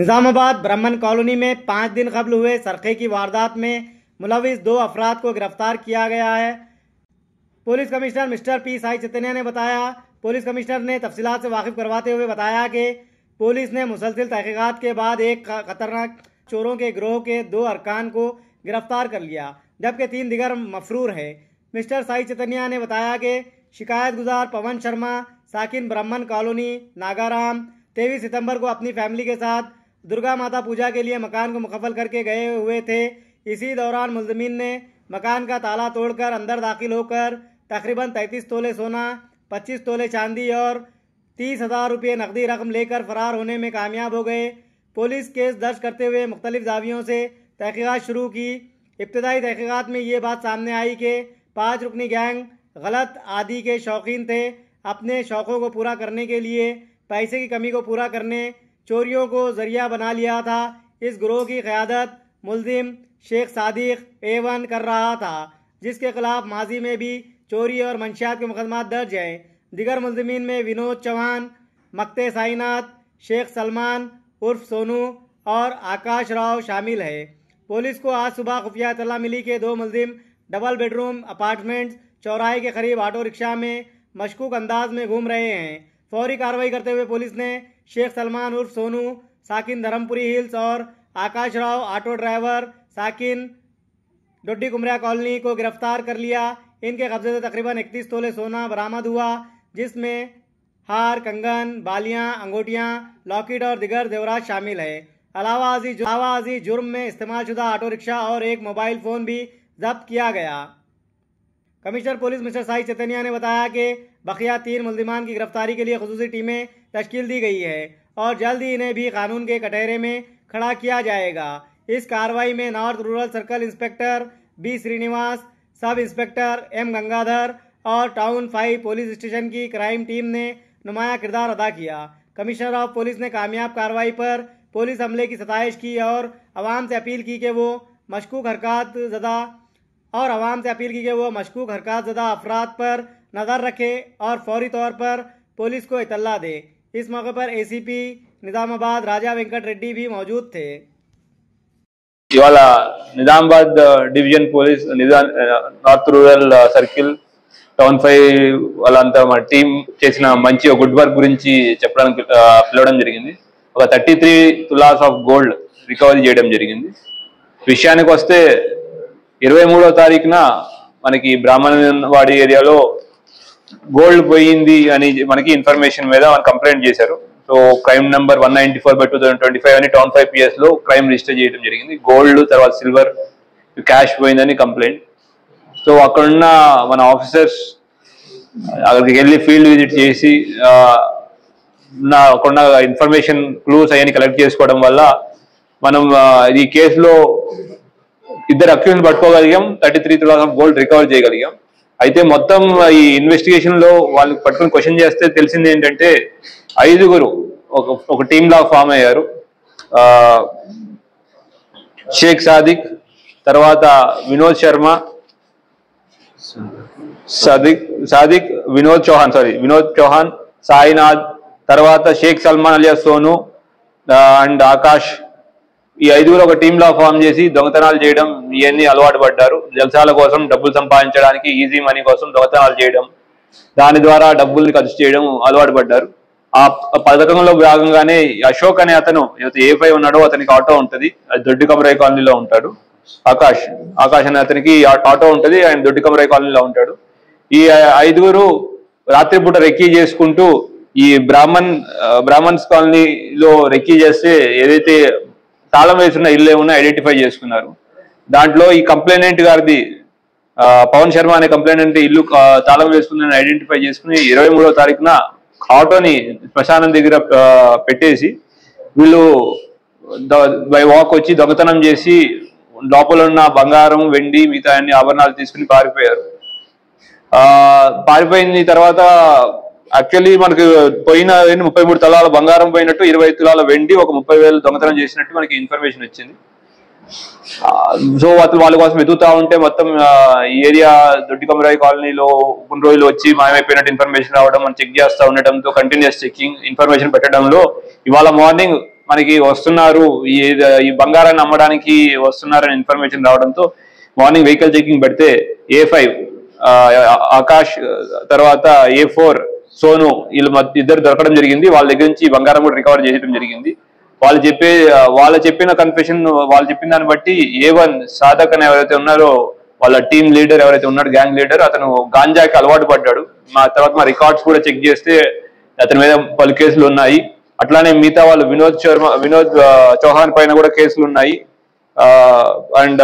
निजामाबाद ब्राह्मण कॉलोनी में 5 दिन कबल हुए सरखे की वारदात में मुलविस 2 अफराद को गिरफ्तार किया गया है। Police commissioner mister P Sai Chaitanya ने बताया। पुलिस कमिश्नर ने तफसीलात से वाकिफ करवाते हुए बताया कि पुलिस ने मुसलसिल तहकीकात के बाद एक खतरनाक चोरों के गिरोह के 2 अरकान को गिरफ्तार कर लिया, जबकि 3 दिगर मफरूर है। मिस्टर साई चैतन्य ने बताया कि शिकायत गुजार पवन शर्मा साकिन ब्राह्मण कॉलोनी नागाराम 23 सितंबर को अपनी फैमिली के साथ दुर्गा माता पूजा के लिए मकान को मुकम्मल करके गए हुए थे। इसी दौरान मुलजमीन ने मकान का ताला तोड़कर अंदर दाखिल होकर तकरीबन 33 तोले सोना, 25 तोले चांदी और 30,000 रुपये नकदी रकम लेकर फरार होने में कामयाब हो गए। पुलिस केस दर्ज करते हुए मुख्तलिफ जावियों से तहकीकात शुरू की। इब्तदाई तहकीकात में ये बात सामने आई कि 5 रुकनी गैंग गलत आदि के शौकीन थे। अपने शौक़ों को पूरा करने के लिए पैसे की कमी को पूरा करने चोरियों को जरिया बना लिया था। इस गिरोह की क़यादत मुलजिम शेख सादिक A1 कर रहा था, जिसके खिलाफ माजी में भी चोरी और मंशियात के मुकदमा दर्ज हैं। दिगर मुलजिमीन में विनोद चौहान, मक्ते साईनाथ, शेख सलमान उर्फ सोनू और आकाश राव शामिल है। पुलिस को आज सुबह खुफिया इत्तला मिली कि 2 मुलजिम डबल बेडरूम अपार्टमेंट्स चौराहे के करीब ऑटो रिक्शा में मशकूक अंदाज में घूम रहे हैं। फौरी कार्रवाई करते हुए पुलिस ने शेख सलमान उर्फ सोनू साकिन धर्मपुरी हिल्स और आकाश राव ऑटो ड्राइवर साकिन डोडी कुमरिया कॉलोनी को गिरफ्तार कर लिया। इनके कब्जे से तकरीबन 31 तोले सोना बरामद हुआ, जिसमें हार, कंगन, बालियां, अंगूठियां, लॉकेट और दिगर जेवरात शामिल है। अलावा जुर्म में इस्तेमाल शुदा ऑटो रिक्शा और एक मोबाइल फ़ोन भी जब्त किया गया। Commissioner police mister Sai Chaitanya ने बताया कि बकिया 3 मुलजिमान की गिरफ्तारी के लिए खुसूसी टीमें तश्कील दी गई है और जल्द ही इन्हें भी कानून के कटहरे में खड़ा किया जाएगा। इस कार्रवाई में north rural circle inspector B Srinivas, sub inspector M Gangadhar और टाउन 5 पुलिस स्टेशन की क्राइम टीम ने नुमाया किरदार अदा किया। कमिश्नर ऑफ पुलिस ने कामयाब कार्रवाई पर पुलिस अमले की सताइश की और आवाम से अपील की कि वो मशकूक हरकत ज़दा अफराद पर नज़र रखे और फौरी तौर पर पुलिस को इतला दे। इस मौके पर ACP निजामाबाद राजा वेंकट रेड्डी भी मौजूद थे। ఇవాళ Nizamabad division police north rural circle town 5 వాళ్ళంతా మా టీం చేసిన మంచి గుడ్ వర్క్ గురించి చెప్పడానికి పిలవడం జరిగింది. ఒక 33 తులాస్ ఆఫ్ గోల్డ్ రికవరీ చేయడం జరిగింది. విషయానికి వస్తే 23వ తారీఖున మనకి బ్రాహ్మణవాడి ఏరియాలో గోల్డ్ పోయింది అని మనకి ఇన్ఫర్మేషన్ మీద కంప్లైంట్ చేశారు. సో క్రైమ్ నంబర్ 194/2025 అని టౌన్ 5 PS లో క్రైమ్ రిజిస్టర్ చేయడం జరిగింది. గోల్డ్ తర్వాత సిల్వర్ క్యాష్ పోయిందని కంప్లైంట్. సో అక్కడున్న మన ఆఫీసర్స్ అక్కడికి వెళ్ళి ఫీల్డ్ విజిట్ చేసి అక్కడున్న ఇన్ఫర్మేషన్ క్లూస్ అవన్నీ కలెక్ట్ చేసుకోవడం వల్ల మనం ఈ కేసులో 2 అక్యూజ్ని పట్టుకోగలిగాం. 33 తులాస్ ఆఫ్ గోల్డ్ రికవర్ చేయగలిగాం. అయితే మొత్తం ఈ ఇన్వెస్టిగేషన్ లో వాళ్ళు పట్టుకుని క్వశ్చన్ చేస్తే తెలిసింది ఏంటంటే 5గురు ఒక టీమ్ లా ఫామ్ అయ్యారు. షేక్ సాదిక్, తర్వాత వినోద్ శర్మ, వినోద్ చౌహాన్, సాయినాథ్, తర్వాత షేక్ సల్మాన్ అలియా సోను అండ్ ఆకాష్, ఈ 5గురు ఒక టీమ్ లా ఫామ్ చేసి దొంగతనాలు చేయడం ఇవన్నీ అలవాటు పడ్డారు. జల్సాల కోసం డబ్బులు సంపాదించడానికి, ఈజీ మనీ కోసం దొంగతనాలు చేయడం, దాని ద్వారా డబ్బుల్ని ఖర్చు చేయడం అలవాటు పడ్డారు. ఆ పథకంలో భాగంగానే అశోక్ అనే అతను A5 ఉన్నాడో అతనికి ఆటో ఉంటుంది. అది దొడ్డి కమరాయి కాలనీలో ఉంటాడు. ఆకాష్ అనే అతనికి ఆటో ఉంటుంది. ఆయన దొడ్డి కమరాయి కాలనీలో ఉంటాడు. ఈ 5గురు రాత్రిపూట రెక్కీ చేసుకుంటూ ఈ బ్రాహ్మణ్స్ కాలనీలో రెక్కీ చేస్తే ఏదైతే తాళం వేసిన ఇల్లు ఏమన్నా ఐడెంటిఫై చేసుకున్నారు. దాంట్లో ఈ కంప్లైనెంట్ గారిది పవన్ శర్మ అనే కంప్లైనెంట్ ఇల్లు తాళం వేసుకుందని ఐడెంటిఫై చేసుకుని 23వ తారీఖున ఆటోని శ్మశానం దగ్గర పెట్టేసి వీళ్ళు బై వాక్ వచ్చి దొంగతనం చేసి లోపల ఉన్న బంగారం, వెండి, మిగతా అన్ని ఆభరణాలు తీసుకుని పారిపోయారు. పారిపోయిన తర్వాత యాక్చువల్లీ మనకు పోయిన 33 తులాల బంగారం పోయినట్టు, 25 తులాల వెండి, ఒక 30,000 దొంగతనం చేసినట్టు మనకి ఇన్ఫర్మేషన్ వచ్చింది. సో వాళ్ళ కోసం వెతుకుతా ఉంటే మొత్తం ఈ ఏరియా దొడ్డి కమరాయి కాలనీలో కొన్ని రోజులు వచ్చి మాయమైపోయినట్టు ఇన్ఫర్మేషన్ రావడం, మనం చెక్ చేస్తూ ఉండటంతో కంటిన్యూస్ చెకింగ్ ఇన్ఫర్మేషన్ పెట్టడంలో ఇవాళ మార్నింగ్ మనకి వస్తున్నారు, ఈ బంగారాన్ని అమ్మడానికి వస్తున్నారని ఇన్ఫర్మేషన్ రావడంతో మార్నింగ్ వెహికల్ చెకింగ్ పెడితే A5 ఆకాష్, తర్వాత A4 సోను, వీళ్ళు ఇద్దరు దొరకడం జరిగింది. వాళ్ళ దగ్గర నుంచి బంగారం కూడా రికవర్ చేయడం జరిగింది. వాళ్ళు చెప్పిన కన్ఫెషన్, వాళ్ళు చెప్పిన దాన్ని బట్టి A1 సాధక్ అని ఎవరైతే ఉన్నారో వాళ్ళ టీమ్ లీడర్ ఎవరైతే ఉన్నాడు, గ్యాంగ్ లీడర్, అతను గాంజాకి అలవాటు పడ్డాడు. మా రికార్డ్స్ కూడా చెక్ చేస్తే అతని మీద పలు కేసులు ఉన్నాయి. అట్లానే మిగతా వాళ్ళు వినోద్ చౌహాన్ పైన కూడా కేసులు ఉన్నాయి. అండ్